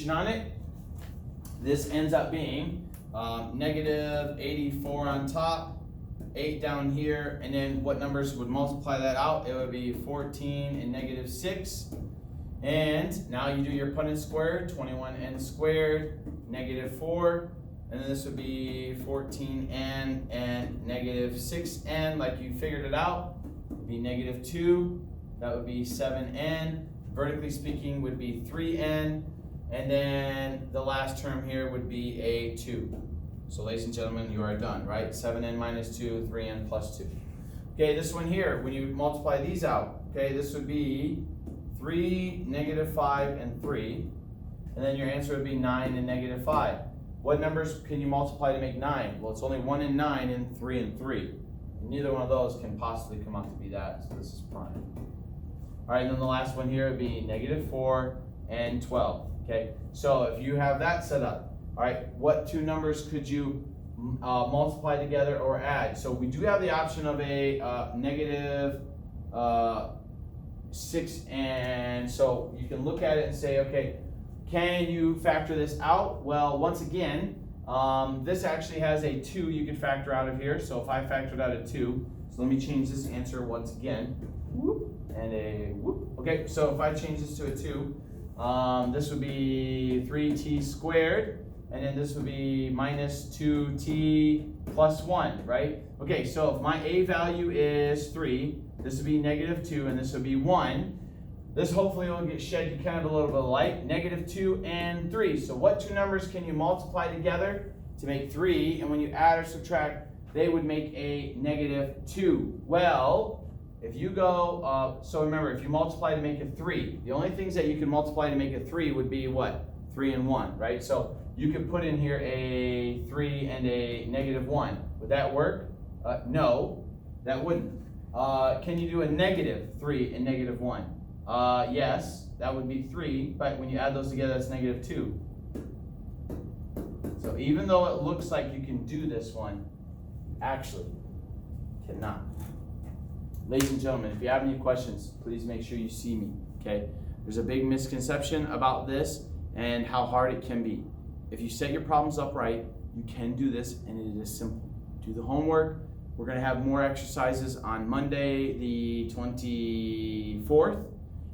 on it. This ends up being negative 84 on top, 8 down here, and then what numbers would multiply that out? It would be 14 and negative 6. And now you do your Punnett squared, 21n squared, negative 4. And then this would be 14n and negative 6n, like you figured it out, would be negative 2. That would be 7n. Vertically speaking would be 3n. And then the last term here would be a 2. So ladies and gentlemen, you are done, right? 7n minus 2, 3n plus 2. Okay, this one here, when you multiply these out, okay, this would be 3, negative 5, and 3. And then your answer would be 9 and negative 5. What numbers can you multiply to make 9? Well, it's only 1 and 9 and 3 and 3. And neither one of those can possibly come out to be that, so this is prime. All right, and then the last one here would be negative 4 and 12. Okay, so if you have that set up, all right, what two numbers could you multiply together or add? So we do have the option of a negative 6, and so you can look at it and say, okay, can you factor this out? Well, once again, this actually has a 2 you could factor out of here. So if I factored out a 2, so let me change this answer once again. Whoop, and a whoop. Okay, so if I change this to a 2, this would be 3t squared, and then this would be minus 2t plus 1, right? Okay, so if my a value is 3, this would be negative 2, and this would be 1. This hopefully will shed you kind of a little bit of light. Negative 2 and 3. So what two numbers can you multiply together to make 3? And when you add or subtract, they would make a negative 2. Well, if you go, so remember, if you multiply to make a 3, the only things that you can multiply to make a 3 would be what? 3 and 1, right? So you could put in here a 3 and a negative 1. Would that work? No, that wouldn't. Can you do a negative 3 and negative 1? Yes, that would be 3, but when you add those together, that's negative 2. So even though it looks like you can do this one, actually cannot. Ladies and gentlemen, if you have any questions, please make sure you see me, okay? There's a big misconception about this and how hard it can be. If you set your problems up right, you can do this, and it is simple. Do the homework. We're going to have more exercises on Monday, the 24th.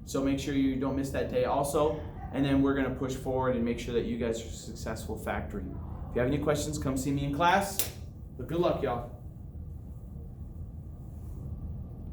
So make sure you don't miss that day also. And then we're going to push forward and make sure that you guys are successful factoring. If you have any questions, come see me in class. But good luck, y'all.